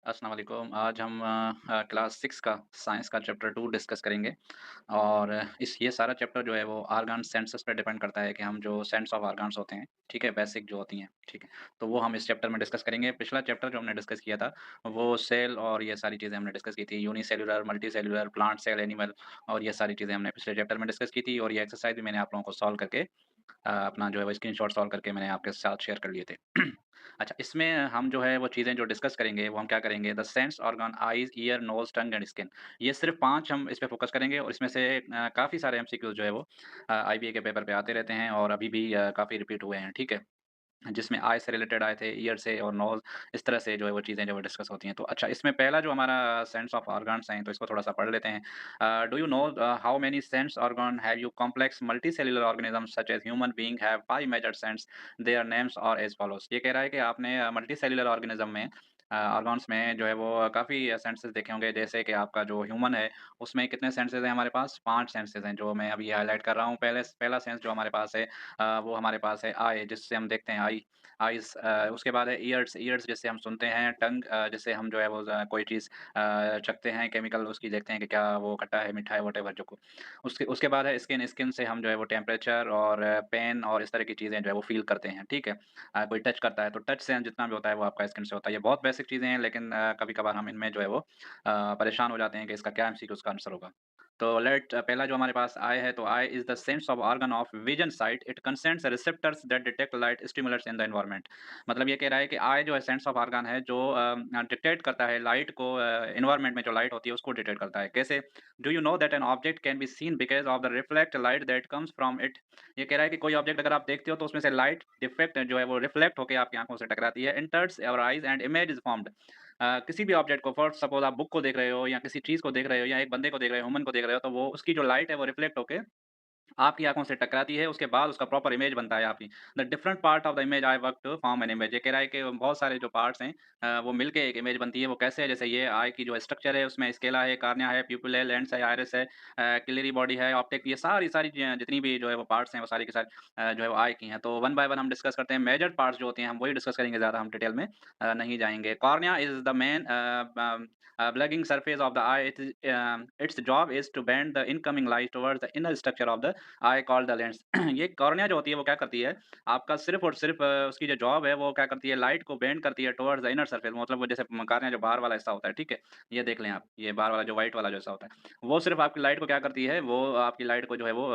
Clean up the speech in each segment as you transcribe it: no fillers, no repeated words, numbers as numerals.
अस्सलाम वालेकुम। आज हम क्लास 6 का साइंस का चैप्टर 2 डिस्कस करेंगे और इस ये सारा चैप्टर जो है वो ऑर्गन सेंसस पे डिपेंड करता है कि हम जो सेंस ऑफ ऑर्गन्स होते हैं, ठीक है? बेसिक जो होती हैं, ठीक है? तो वो हम इस चैप्टर में डिस्कस करेंगे। पिछला चैप्टर जो हमने डिस्कस किया था, वो सेल और ये सारी चीज़ें हमने डिस्कस की थी। Unicellular, multicellular, plant cell, animal और ये सारी चीज़ें हमने पिछले चैप्टर में डिस्कस की थी और ये एक्सरसाइज़ भी मैंने आप लोगों को सॉल्व करके अपना जो है वो स्क्रीनशॉट सॉल्व करके मैंने आपके साथ शेयर कर लिए थे। अच्छा, इसमें हम जो है वो चीज़ें जो डिस्कस करेंगे, वो हम क्या करेंगे, the sense organ eyes, ear, nose, tongue and skin. ये सिर्फ़ 5 हम इस पे फ़ोकस करेंगे और इसमें से काफ़ी सारे एमसीक्यूज़ जो है वो आईबीए के पेपर पे आते रहते हैं और अभी भी काफ़ी रिपीट हुए हैं, ठीक है? जिसमें आई से रिलेटेड आए थे, ईयर से और नोज़ इस तरह से जो है वो चीज़ें जो है डिस्कस होती हैं। तो अच्छा इसमें पहला जो हमारा सेंस ऑफ ऑर्गन्स हैं, तो इसको थोड़ा-सा पढ़ लेते हैं। Do you know how many sense organ have you complex multicellular organisms such as human being have 5 major sense, their names are as follows. ये कह रहा है कि आपने मल्टीसेल्युलर ऑर्गेनिज़्म में ऑर्गन्स में जो है वो काफ़ी सेंसेस देखे होंगे, जैसे कि आपका जो ह्यूमन है, उसमें कितने सेंसेस हैं हमारे पास? 5 सेंसेस हैं, जो मैं अभी हाइलाइट कर रहा हूँ। पहला सेंस जो हमारे पास है वो हमारे पास है आई, जिससे हम देखते हैं आई। आइज़ उसके बाद है ईयर्स, ईयर्स जिससे हम सुनते हैं, टंग जिससे हम जो है वो कोई चीज़ चखते हैं, केमिकल उसकी देखते हैं कि क्या वो खट्टा है, मीठा है, व्हाटएवर जो को उसके उसके बाद है स्किन, स्किन से हम जो है वो टेम्परेचर और पेन और इस तरह की चीज़ें जो है वो फ़ील करते हैं, ठीक है? कोई टच करता है, तो टच से जितना भी होता है वो आपका स्किन से होता है। ये बहुत बेसिक चीज़ें हैं लेकिन कभी-कभार हम इनमें जो है वो परेशान हो जाते हैं कि इसका क्या एमसीक्यू का आंसर होगा। तो पहला जो हमारे पास आई है, तो eye is the sense of organ of vision sight, it concerns receptors that detect light stimulus in the environment. मतलब ये कह रहा है कि आई जो है सेंस ऑफ ऑर्गन है जो डिटेक्ट करता है लाइट को, एनवायरनमेंट में जो लाइट होती है उसको डिटेक्ट करता है। कैसे? Do you know that an object can be seen because of the reflect light that comes from it. ये कह रहा है कि कोई ऑब्जेक्ट अगर आप देखते हो तो उसमें से लाइट डिफेक्ट जो है वो रिफ्लेक्ट होके आपकी आँखों से टकराती है, enters your eyes and image is formed. किसी भी ऑब्जेक्ट को फॉर सपोज़ आप बुक को देख रहे हो या किसी चीज़ को देख रहे हो या एक बंदे को देख रहे हो, ह्यूमन को देख रहे हो, तो वो उसकी जो लाइट है वो रिफ्लेक्ट होके आपकी आँखों से टकराती है, उसके बाद उसका प्रॉपर इमेज बनता है आपकी। The different part of the image eye work to form an image. ये कह रहा है कि बहुत सारे जो पार्ट्स हैं वो मिलके एक इमेज बनती है। वो कैसे है? जैसे ये आई की जो स्ट्रक्चर है उसमें स्केला है, कार्निया है, प्यूपिल है, लेंस है, आइरिस है, कैपिलरी बॉडी है, ऑप्टिक, ये सारी जितनी भी जो है वो पार्ट्स हैं वो सारी की सारी जो है वो आई की हैं। तो वन बाय वन हम डिस्कस करते हैं। मेजर पार्ट्स जो होते हैं हम वही डिस्कस करेंगे, ज़्यादा हम डिटेल में नहीं जाएँगे। Cornea is the main plugging surface of the eye. Its job is to bend the incoming light towards the inner structure of the eye called the lens. ये कॉर्निया जो होती है वो क्या करती है, आपका सिर्फ़ और सिर्फ़ उसकी जो जॉब है वो क्या करती है, लाइट को बेंड करती है टुवर्ड्स द इनर सरफेस, मतलब वो जैसे कॉर्निया जो बाहर वाला हिस्सा होता है, ठीक है? ये देख लें आप, ये बाहर वाला जो व्हाइट वाला जो हिस्सा होता है, वो सिर्फ़ आपकी लाइट को क्या करती है, वो आपकी लाइट को जो है वो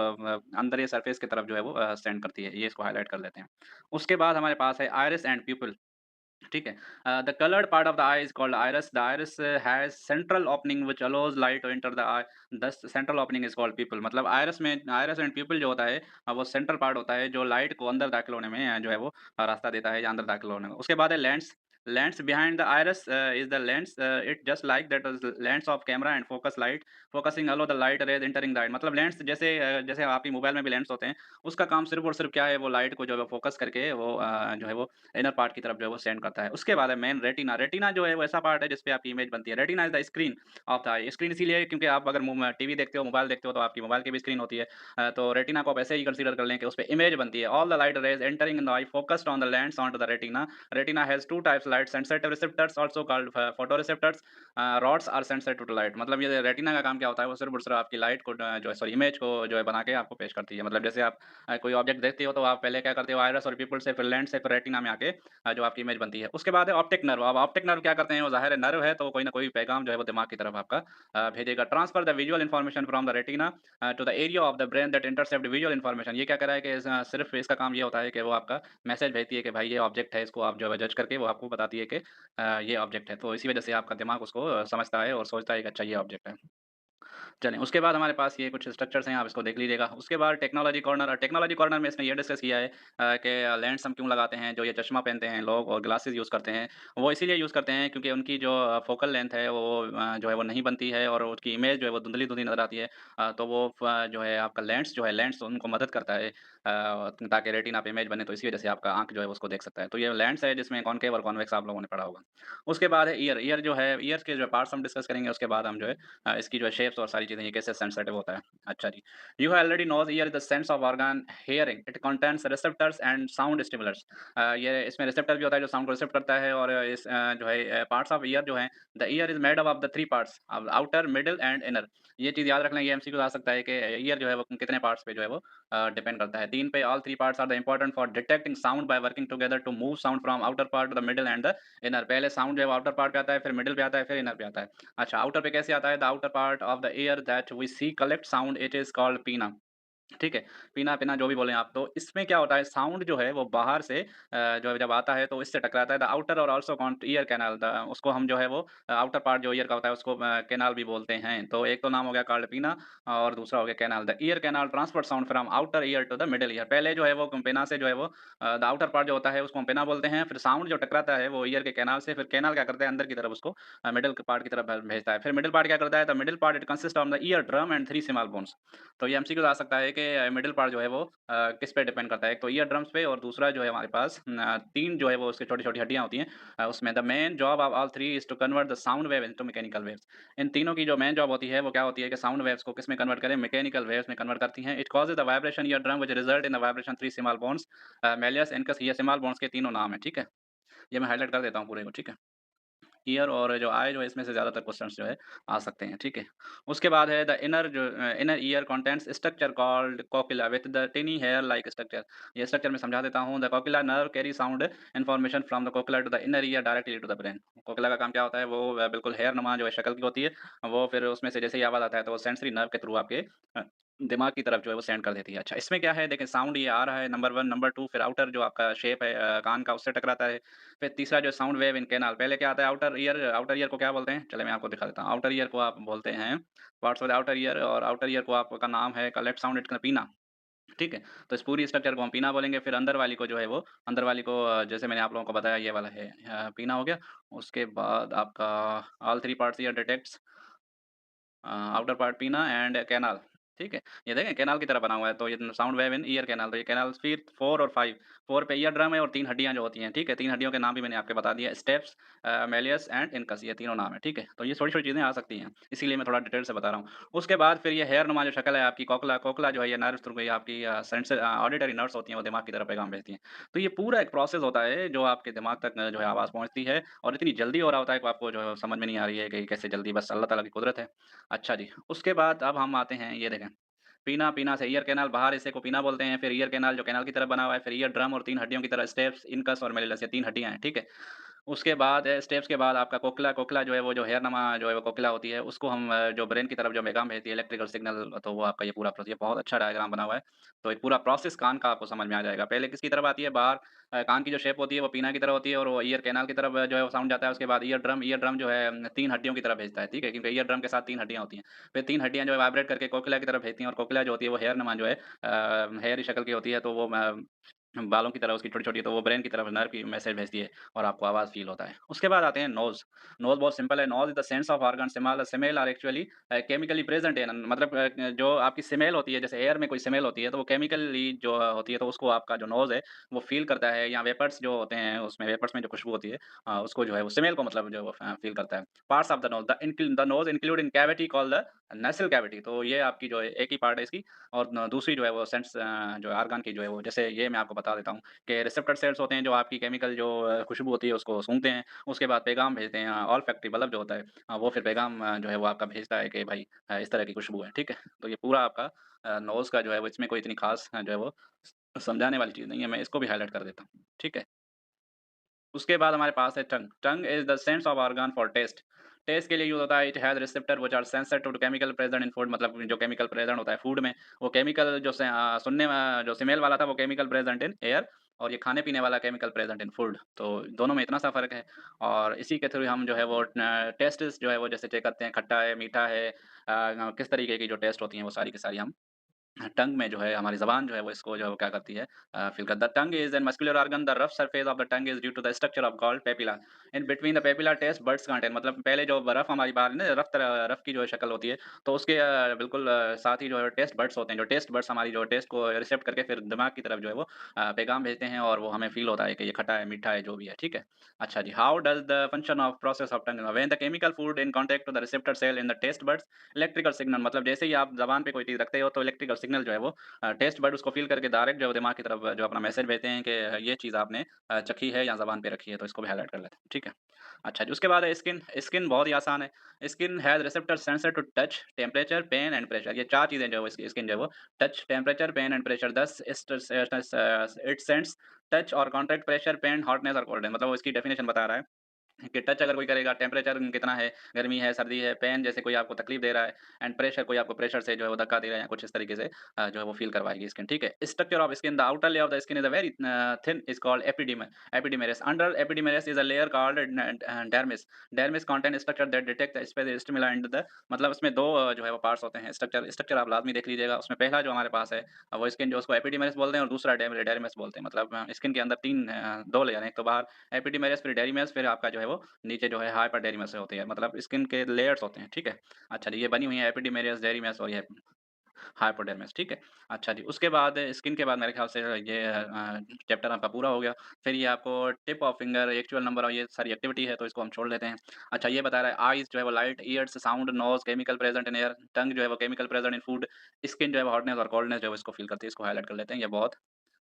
अंदर ये सरफेस की तरफ जो है वो सेंड करती है। ये इसको हाइलाइट कर लेते हैं। उसके बाद हमारे पास है आइरिस एंड प्यूपिल। ठीक है। The coloured part of the eye is called iris. The iris has central opening which allows light to enter the eye, this central opening is called pupil. मतलब आइरिस एंड प्यूपिल जो होता है वो central part होता है जो light को अंदर दाखिल होने में जो है वो रास्ता देता है या अंदर दाखिल होने में। उसके बाद है lens. Lens behind the iris is the lens, it just like that is lens of camera and focus light, focusing अलो the light rays entering the eye. मतलब लेंस जैसे जैसे आपकी मोबाइल में भी लेंस होते हैं, उसका काम सिर्फ़ और सिर्फ़ क्या है, वो लाइट को जो है वो फोकस करके वो जो है वो इनर पार्ट की तरफ जो है वो सेंड करता है। उसके बाद है मेन रेटिना। रेटिना जो है वो ऐसा पार्ट है जिस पे आपकी इमेज बनती है। Retina is the screen of the I. Screen इसीलिए है क्योंकि आप अगर टीवी देखते हो, मोबाइल देखते हो तो आपकी मोबाइल की भी स्क्रीन होती है। तो रेटिना को आप ऐसे ही कंसीडर कर लें कि उसपे इमेज बनती है। All the light rays entering in the eye focused on the lens on to the retina. Retina has 2 types light sensitive receptors also called photoreceptors. Rods are sensitive to light. मतलब ये retina का काम क्या होता है, वो सिर्फ़ और सिर्फ़ आपकी लाइट को जो है सॉरी इमेज को जो है बना के आपको पेश करती है। मतलब जैसे आप कोई ऑब्जेक्ट देखते हो तो आप पहले क्या करते हो, आइरिस और पिपल से, फिर लेंस से, फिर रेटिना में आके जो आपकी इमेज बनती है। उसके बाद है ऑप्टिक नर्व। अब ऑप्टिक नर्व क्या करते हैं, वो ज़ाहिर है नर्व है तो कोई न कोई पैगाम जो है वो दिमाग की तरफ आपका भेजेगा। Transfer the visual information from the retina to the area of the brain that intercept visual information. ये क्या कर रहा है कि सिर्फ़ इसका काम ये होता है कि वो आपका मैसेज भेजती है कि भाई ये ऑब्जेक्ट है, इसको आप जो है जज करके वो आपको बताती है कि ये ऑब्जेक्ट है। तो इसी वजह से आपका दिमाग उसको समझता है और सोचता है कि अच्छा ये ऑब्जेक्ट है। चलें, उसके बाद हमारे पास ये कुछ स्ट्रक्चर्स हैं, आप इसको देख लीजिएगा। उसके बाद टेक्नोलॉजी कॉर्नर। टेक्नोलॉजी कॉर्नर में इसने ये डिस्कस किया है कि लेंस हम क्यों लगाते हैं, जो ये चश्मा पहनते हैं लोग और ग्लासेस यूज़ करते हैं, वो इसीलिए यूज़ करते हैं क्योंकि उनकी जो फोकल लेंथ है वो जो है वो नहीं बनती है और उसकी इमेज जो है वो धुंधली-धुंधली नज़र आती है। तो वो जो है आपका लेंस जो है, लेंस उनको मदद करता है ताकि रेटिना पे इमेज बने, तो इसी वजह से आपका आँख जो है उसको देख सकता है। तो ये लेंस है जिसमें कॉनकेव और कॉन्वेक्स आप लोगों ने पढ़ा होगा। उसके बाद है ईयर, ईयर जो है ईयर्स के जो पार्ट्स हम डिस्कस करेंगे, उसके बाद हम जो है इसकी जो है शेप्स और सारी चीज़ें ये कैसे सेंसिटिव होता है। अच्छा जी। You already knows ear is the sense of organ hearing. It contains receptors and sound stimulers. ये इसमें रिसेप्टर भी होता है जो साउंड को रिसेप्ट करता है और इस जो है पार्ट्स ऑफ ईयर जो है the year is made up of the 3 parts outer, middle and inner. ये चीज़ याद रख लें, ये एमसीक्यू आ सकता है कि ईयर जो है वो कितने पार्ट्स पे जो है वो डिपेंड करता है। 3 पे all 3 parts are the important for detecting sound by working together to move sound from outer part to the middle and the inner. पहले साउंड जो है वो आउटर पार्ट पे आता है, फिर मिडल पे आता है, फिर इनर पे आता है। अच्छा, आउटर पे कैसे आता है? The outer part of the ear that we see collect sound it is called pinna. ठीक है, पीना-पीना जो भी बोलें आप, तो इसमें क्या होता है साउंड जो है वो बाहर से जो है जब आता है तो इससे टकराता है द आउटर और also can't ear canal the उसको हम जो है वो आउटर पार्ट जो ईयर का होता है उसको कैनाल भी बोलते हैं। तो एक तो नाम हो गया कार्ड पीना और दूसरा हो गया canal. The ear canal transport sound from outer ear to the middle ear. पहले जो है वो पेना से जो है वो द आउटर पार्ट जो होता है उसको हम पेना बोलते हैं, फिर साउंड जो टकराता है वो ईयर के कैनाल से, फिर कैनाल क्या करता है अंदर की तरफ उसको मिडल के पार्ट की तरफ भेजता है। फिर मिडल पार्ट क्या करता है? The middle part it consist of the ear drum and 3 small bones. तो ये एमसीक्यू आ सकता है कि मिडल पार्ट जो है वो किस पे डिपेंड करता है। एक तो ईयर ड्रम्स पे और दूसरा जो है हमारे पास 3 जो है वो उसकी छोटी-छोटी हड्डियाँ होती हैं। उसमें the main job of all 3 is to convert the sound wave into mechanical waves. इन तीनों की जो मेन जॉब होती है वो क्या होती है कि साउंड वेव्स को किसमें कन्वर्ट करें? मैकेनिकल वेव्स में कन्वर्ट करती हैं। It causes the vibration ear drum which result in the vibration 3 small bones malleus, incus, ये स्मॉल बोन्स के तीनों नाम हैं, ठीक है? ये मैं हाइलाइट कर देता हूँ पूरे को, ठीक है? ईयर और जो आई जो है इसमें से ज़्यादातर क्वेश्चन्स जो है आ सकते हैं, ठीक है? उसके बाद है द इनर जो inner ear contents structure called cochlea with the tiny hair like structure. ये स्ट्रक्चर मैं समझा देता हूँ। The cochlea nerve carry sound information from the cochlea to the inner ear directly to the brain. Cochlea का काम क्या होता है? वो बिल्कुल हेयर नुमा जो है शक्ल की होती है, वो फिर उसमें से जैसे ही आवाज़ आता है तो वो सेंसरी नर्व के थ्रू आपके दिमाग की तरफ जो है वो सेंड कर देती है। अच्छा, इसमें क्या है देखें साउंड ये आ रहा है नंबर 1, नंबर 2 फिर आउटर जो आपका शेप है कान का उससे टकराता है। फिर तीसरा जो साउंड वेव इन कैनाल, पहले क्या आता है आउटर ईयर को क्या बोलते हैं? चलिए मैं आपको दिखा देता हूँ। आउटर ईयर को आप बोलते हैं parts of the outer ear और आउटर ईयर को आपका नाम है कलेक्ट साउंड इट पीना, ठीक है? तो इस पूरी स्ट्रक्चर को हम पीना बोलेंगे, फिर अंदर वाली को जो है वो अंदर वाली को जैसे मैंने आप लोगों को बताया ये वाला है पीना हो गया। उसके बाद आपका all 3 parts year detects outer part पीना एंड कैनाल, ठीक है? ये देखें कैनाल की तरह बना हुआ है, तो ये sound wave in ear canal, तो ये कैनाल फिर 4 और 5, 4 पे ईयर ड्रम है और 3 हड्डियाँ जो होती हैं, ठीक है? 3 हड्डियों के नाम भी मैंने आपको बता दिए स्टेप्स मैलियस एंड इनकस, ये तीनों नाम है, ठीक है? तो ये छोटी-छोटी चीज़ें आ सकती हैं, इसीलिए मैं थोड़ा डिटेल से बता रहा हूँ। उसके बाद फिर ये हेयर नुमा जो शक्ल है आपकी कोकला कोकला जो है ये नर्व्स थ्रू गई आपकी ऑडिटरी नर्व्स होती हैं, वो दिमाग की तरफ पैगाम भेजती हैं। तो ये पूरा एक प्रोसेस होता है जो आपके दिमाग तक जो है आवाज़ पहुँचती है और इतनी जल्दी हो रहा होता है कि आपको जो है समझ में नहीं आ रही है कि कैसे जल्दी, बस अल्लाह ताला की कुदरत है। अच्छा जी, उसके बाद अब हम आते हैं ये देखें, पीना, पीना से ईयर कैनाल बाहर हिस्से को पीना बोलते हैं, फिर ईयर कैनाल जो कैनाल की तरह बना हुआ है, फिर ईयर ड्रम और 3 हड्डियों की तरह स्टेप्स, इनकस और मेलिलस ये 3 हड्डियाँ हैं, ठीक है? उसके बाद स्टेप्स के बाद आपका कोक्ला, कोक्ला जो है वो जो हेयरनमा जो है वो कोक्ला होती है, उसको हम जो ब्रेन की तरफ जो पैगाम भेजती है इलेक्ट्रिकल सिग्नल, तो वो आपका ये पूरा ये बहुत अच्छा डायग्राम बना हुआ है। तो एक पूरा प्रोसेस कान का आपको समझ में आ जाएगा। पहले किसकी तरफ आती है बाहर कान की जो शेप होती है वो पीना की तरह होती है और वो ईयर कैनाल की तरफ जो है वो साउंड जाता है। उसके बाद ईयर ड्रम जो है 3 हड्डियों की तरफ भेजता है, ठीक है? क्योंकि ईयर ड्रम के साथ 3 हड्डियाँ होती हैं। फिर 3 हड्डियाँ जो है वाइब्रेट करके कोकिला की तरफ भेजती हैं और कोकिला जो होती है वो हेयरनमा जो है हेयर शक्ल की होती है, तो वो बालों की तरह उसकी छोटी-छोटी, तो वो ब्रेन की तरफ नर्व की मैसेज भेजती है और आपको आवाज़ फ़ील होता है। उसके बाद आते हैं नोज़। नोज़ बहुत सिंपल है। Nose is the sense of organ smell are actually chemically present in, मतलब जो आपकी स्मेल होती है, जैसे एयर में कोई स्मेल होती है, तो वो केमिकली जो होती है, तो उसको आपका जो नोज़ है, वो फ़ील करता है, या वेपर्स जो होते हैं, उसमें वेपर्स में जो खुशबू होती है उसको जो है वो स्मेल को मतलब जो है वो फ़ील करता है। Parts of the nose the nose include in cavity called the nasal cavity, तो ये आपकी जो है एक ही पार्ट है इसकी और दूसरी जो है वो सेंस जो ऑर्गन की जो है वो, जैसे ये मैं आपको बता देता हूँ कि रिसेप्टर सेल्स होते हैं जो आपकी केमिकल जो खुशबू होती है उसको सूंघते हैं, उसके बाद पैगाम भेजते हैं ऑल्फैक्टरी बल्ब जो होता है वो फिर पैगाम जो है वो आपका भेजता है कि भाई इस तरह की खुशबू है, ठीक है? तो ये पूरा आपका नोज़ का जो है वो इसमें कोई इतनी ख़ास जो है वो समझाने वाली चीज़ नहीं है, मैं इसको भी हाइलाइट कर देता हूँ, ठीक है? उसके बाद हमारे पास है tongue. Tongue is the sense of organ for taste. Taste के लिए यूज़ होता है, it has receptor which are sensitive to chemical present in food, मतलब जो केमिकल प्रेज़ेंट होता है फूड में, वो केमिकल जो सुनने जो स्मेल वाला था वो केमिकल प्रेज़ेंट इन एयर और ये खाने-पीने वाला केमिकल प्रेज़ेंट इन फूड। तो दोनों में इतना सा फ़र्क है और इसी के थ्रू हम जो है वो टेस्ट्स जो है वो जैसे चेक करते हैं खट्टा है, मीठा है किस तरीके की जो टेस्ट होती हैं वो सारी की सारी हम टंग में जो है हमारी ज़बान जो है वो इसको जो है वो क्या करती है फ़ील कर the tongue is an muscular organ the rough surface of the tongue is due to the structure of called papilla in between the papilla taste buds content मतलब पहले जो रफ हमारी बात है ना रफ की जो है शक्ल होती है तो उसके बिल्कुल साथ ही जो है टेस्ट बड्स होते हैं जो टेस्ट बड्स हमारी जो टेस्ट को रिसेप्ट करके फिर दिमाग की तरफ जो है वो पैगाम भेजते हैं और वो हमें फ़ील होता है कि ये खट्टा है, मीठा है, जो भी है, ठीक है? अच्छा जी, how does the function of process of tongue when the chemical food in contact to the receptor cell in the taste buds electrical signal मतलब जैसे ही आप ज़बान पे कोई चीज़ रखते हो तो इलेक्ट्रिकल सिग्नल जो है वो टेस्ट बड उसको फ़ील करके डायरेक्ट जो है दिमाग की तरफ जो अपना मैसेज भेजते हैं कि ये चीज़ आपने चखी है या ज़बान पे रखी है, तो इसको भी हाइलाइट कर लेते हैं, ठीक है? अच्छा जी, उसके बाद है स्किन, स्किन बहुत ही आसान है। Skin has receptor sensor to touch, temperature, pain and pressure ये 4 चीज़ें जो है इसकी स्किन जो है वो touch, temperature, pain and pressure thus it sense touch और कॉन्टैक्ट प्रेशर, पेन, हॉटनेस और कोल्डनेस मतलब वो इसकी डेफिनिशन बता रहा है कि टच अगर कोई करेगा, टेम्परेचर कितना है, गर्मी है, सर्दी है, पेन जैसे कोई आपको तकलीफ दे रहा है एंड प्रेशर कोई आपको प्रेशर से जो है वो धक्का दे रहा है या कुछ इस तरीके से जो है वो फ़ील करवाएगी स्किन, ठीक है? Structure of skin the outer layer of the skin is a very thin is called epidermis under epidermis is a layer called dermis dermis contain structure that detect stimuli and the मतलब उसमें 2 जो है वो parts होते हैं structure structure आप लाज़मी देख लीजिएगा। उसमें पहला जो हमारे पास है वो स्किन जो उसको एपिडर्मिस बोलते हैं और दूसरा डर्मिस बोलते हैं। मतलब स्किन के अंदर 3 2 लेयर हैं, एक तो बाहर एपिडर्मिस फिर डर्मिस फिर आपका जो है वो नीचे जो है हाइपरडेरिमस होती है मतलब स्किन के लेयर्स होते हैं, ठीक है? अच्छा जी, ये बनी हुई है एपिडर्मिस, डेरिमस और ये हाइपोडर्मिस, ठीक है? अच्छा जी, उसके बाद स्किन के बाद मेरे ख़्याल से ये चैप्टर आपका पूरा हो गया। फिर ये आपको tip of finger, actual number और ये सारी एक्टिविटी है तो इसको हम छोड़ देते हैं। अच्छा ये बता रहा है आइज़ जो है वो light, ears sound, nose chemical present in air, tongue जो है वो chemical present in food, skin जो है वो हॉटनेस और कोल्डनेस जो है वो इसको फ़ील करती है, इसको हाइलाइट कर लेते हैं। ये बहुत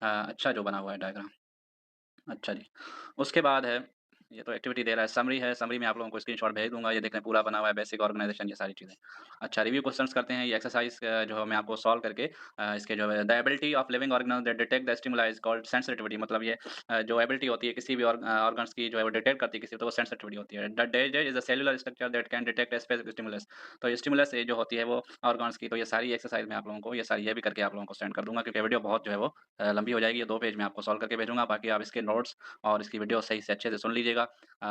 अच्छा जो बना हुआ है डायग्राम। अच्छा जी। उसके बाद ये तो एक्टिविटी दे रहा है, समरी है, समरी में आप लोगों को स्क्रीनशॉट भेज दूँगा, ये देखें पूरा बना हुआ है, बेसिक ऑर्गनाइज़ेशन ये सारी चीज़ें। अच्छा रिव्यू क्वेश्चन्स करते हैं, ये एक्सरसाइज़ जो है मैं आपको सॉल्व करके इसके जो है the ability of living organelle that detect the stimuli is called sensitivity मतलब ये जो एबिलिटी होती है किसी भी ऑर्गन्स की जो है वो डिटेक्ट करती है किसी तो वो सेंसिटिविटी होती है। The days is a cellular structure that can detect a specific stimulus तो ये स्टिमुलस ये जो होती है वो ऑर्गन्स की तो ये सारी एक्सरसाइज़ मैं आप लोगों को ये सारी ये भी करके आप लोगों को सेंड कर दूँगा क्योंकि वीडियो बहुत जो है वो लंबी हो जाएगी, ये 2 पेज में आपको सॉल्व करके भेजूँगा, बाकी आप इसके नोट्स और इसकी वीडियो सही से अच्छे से सुन लीजिएगा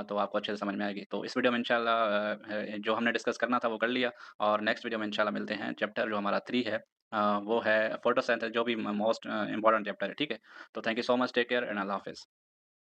तो आपको अच्छे से समझ में आएगी। तो इस वीडियो में इंशाल्लाह जो हमने डिस्कस करना था वो कर लिया और नेक्स्ट वीडियो में इंशाल्लाह मिलते हैं। चैप्टर जो हमारा 3 है वो है फोटोसिंथेसिस जो भी मोस्ट इम्पोर्टेंट चैप्टर है, ठीक है? तो thank you so much, take care and अल्लाह हाफ़िज़।